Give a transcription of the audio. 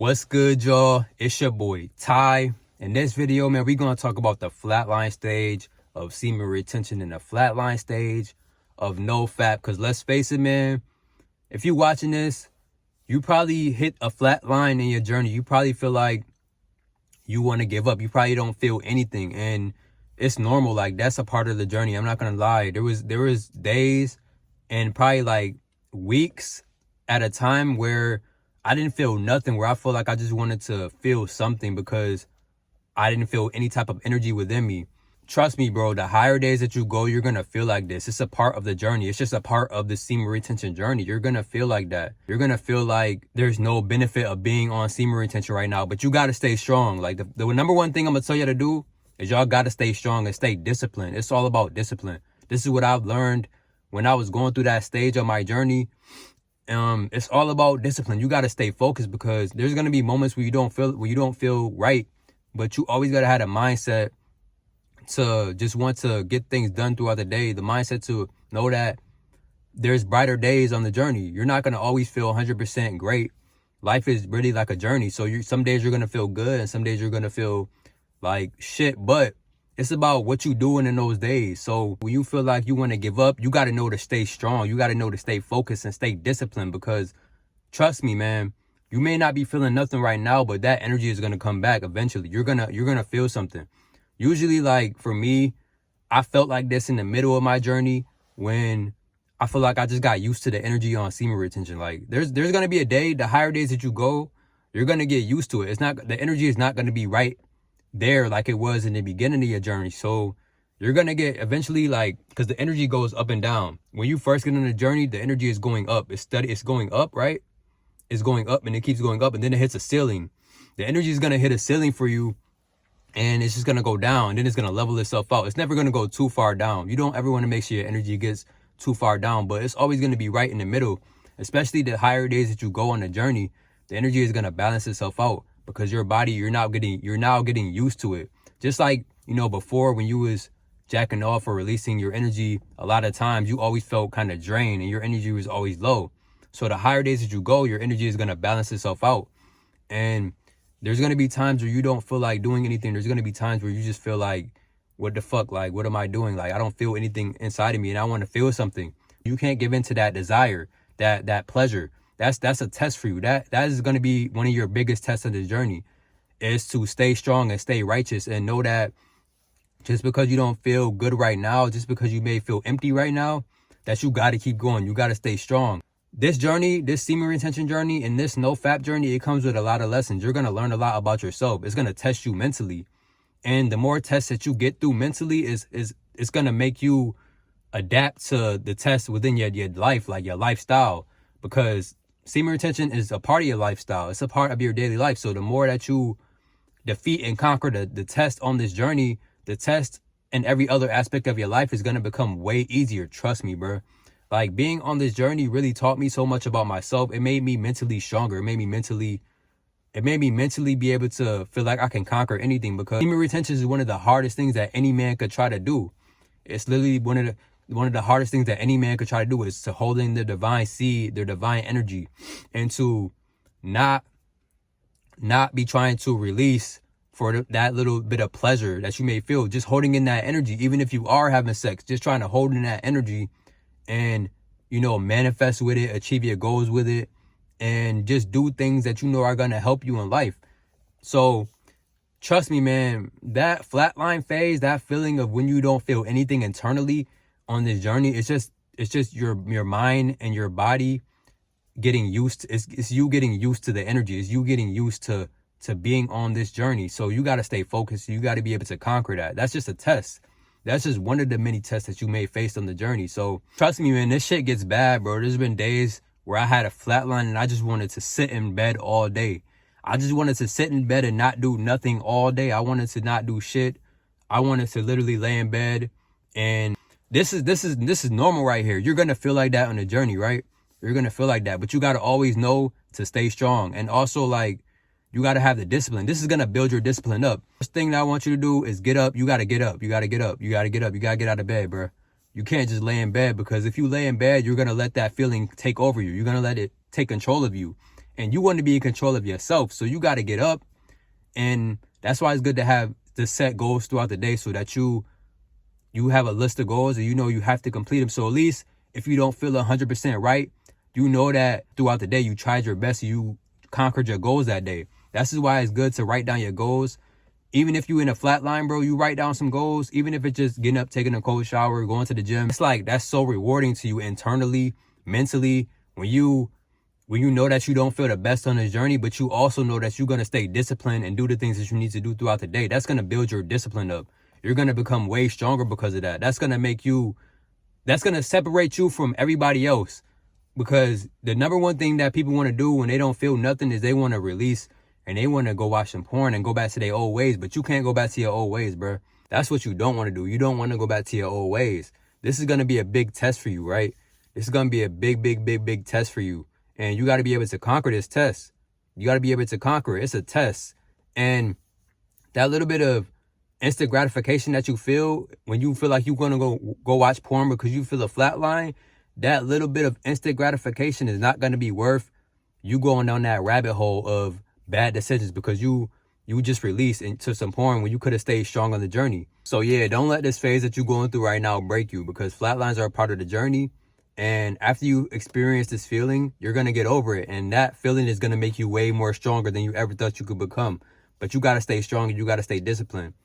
What's good, y'all? It's your boy Ty. In this video, man, we're gonna talk about the flatline stage of semen retention and the flatline stage of NoFap. Cause let's face it, man, if you're watching this, you probably hit a flat line in your journey. You probably feel like you want to give up. You probably don't feel anything, and it's normal. Like, that's a part of the journey. I'm not gonna lie. There was days and probably like weeks at a time where I didn't feel nothing, where I feel like I just wanted to feel something because I didn't feel any type of energy within me. Trust me, bro, the higher days that you go, you're going to feel like this. It's a part of the journey. It's just a part of the semen retention journey. You're going to feel like that. You're going to feel like there's no benefit of being on semen retention right now, but you got to stay strong. Like, the number one thing I'm going to tell you to do is y'all got to stay strong and stay disciplined. It's all about discipline. This is what I've learned when I was going through that stage of my journey. It's all about discipline. You got to stay focused because there's going to be moments where you don't feel right, but you always got to have a mindset to just want to get things done throughout the day. The mindset to know that there's brighter days on the journey. You're not going to always feel 100% great. Life is really like a journey. So some days you're going to feel good and some days you're going to feel like shit, but it's about what you doing in those days. So when you feel like you want to give up, you got to know to stay strong. You got to know to stay focused and stay disciplined, because trust me, man, you may not be feeling nothing right now, but that energy is going to come back eventually. You're going to feel something. Usually, like, for me, I felt like this in the middle of my journey when I feel like I just got used to the energy on semen retention. Like, there's going to be a day, the higher days that you go, you're going to get used to it. The energy is not going to be right there like it was in the beginning of your journey. So you're going to get eventually, like, because the energy goes up and down. When you first get on the journey, the energy is going up. It's going up, right? It's going up and it keeps going up, and then it hits a ceiling. The energy is going to hit a ceiling for you, and it's just going to go down, and then it's going to level itself out. It's never going to go too far down. You don't ever want to make sure your energy gets too far down, but it's always going to be right in the middle. Especially the higher days that you go on the journey, the energy is going to balance itself out, because your body, you're now getting used to it. Just like, before, when you was jacking off or releasing your energy, a lot of times you always felt kind of drained and your energy was always low. So the higher days that you go, your energy is going to balance itself out. And there's going to be times where you don't feel like doing anything. There's going to be times where you just feel like, what the fuck? Like, what am I doing? Like, I don't feel anything inside of me and I want to feel something. You can't give in to that desire, that pleasure. That's a test for you. That is going to be one of your biggest tests of the journey, is to stay strong and stay righteous, and know that just because you don't feel good right now, just because you may feel empty right now, that you got to keep going. You got to stay strong. This journey, this semen retention journey, and this NoFap journey, it comes with a lot of lessons. You're going to learn a lot about yourself. It's going to test you mentally. And the more tests that you get through mentally, it's going to make you adapt to the tests within your life, like your lifestyle. Because semen retention is a part of your lifestyle. It's a part of your daily life. So the more that you defeat and conquer the test on this journey, the test in every other aspect of your life is going to become way easier. Trust me, bro. Like, being on this journey really taught me so much about myself. It made me mentally stronger. It made me mentally be able to feel like I can conquer anything, because semen retention is one of the hardest things that any man could try to do. It's literally one of the hardest things that any man could try to do, is to hold in the divine seed, their divine energy, and to not be trying to release for that little bit of pleasure that you may feel, just holding in that energy. Even if you are having sex, just trying to hold in that energy and, manifest with it, achieve your goals with it, and just do things that are going to help you in life. So trust me, man, that flatline phase, that feeling of when you don't feel anything internally on this journey, it's just your mind and your body getting used to, it's you getting used to the energy. It's you getting used to being on this journey. So you got to stay focused. You got to be able to conquer that. That's just a test. That's just one of the many tests that you may face on the journey. So trust me, man, this shit gets bad, bro. There's been days where I had a flatline and I just wanted to sit in bed all day. I just wanted to sit in bed and not do nothing all day. I wanted to not do shit. I wanted to literally lay in bed. And this is normal right here. You're going to feel like that on the journey, right? You're going to feel like that, but you got to always know to stay strong. And also, like, you got to have the discipline. This is going to build your discipline up. First thing that I want you to do is get up. You got to get up. You got to get up. You got to get up. You got to get out of bed, bro. You can't just lay in bed, because if you lay in bed, you're going to let that feeling take over you. You're going to let it take control of you. and you want to be in control of yourself. So you got to get up, and that's why it's good to set goals throughout the day, so that you have a list of goals and you know you have to complete them. So at least if you don't feel 100% right, you know that throughout the day you tried your best, you conquered your goals that day. That's why it's good to write down your goals. Even if you in a flat line, bro, you write down some goals. Even if it's just getting up, taking a cold shower, going to the gym. It's like, that's so rewarding to you internally, mentally, when you know that you don't feel the best on this journey, but you also know that you're going to stay disciplined and do the things that you need to do throughout the day. That's going to build your discipline up. You're going to become way stronger because of that. That's going to separate you from everybody else. Because the number one thing that people want to do when they don't feel nothing is they want to release and they want to go watch some porn and go back to their old ways. But you can't go back to your old ways, bro. That's what you don't want to do. You don't want to go back to your old ways. This is going to be a big test for you, right? This is going to be a big test for you. And you got to be able to conquer this test. You got to be able to conquer it. It's a test. And that little bit of instant gratification that you feel when you feel like you're going to go watch porn because you feel a flat line, that little bit of instant gratification is not going to be worth you going down that rabbit hole of bad decisions, because you just released into some porn when you could have stayed strong on the journey. So yeah, don't let this phase that you're going through right now break you, because flatlines are a part of the journey. And after you experience this feeling, you're going to get over it. And that feeling is going to make you way more stronger than you ever thought you could become. But you got to stay strong and you got to stay disciplined.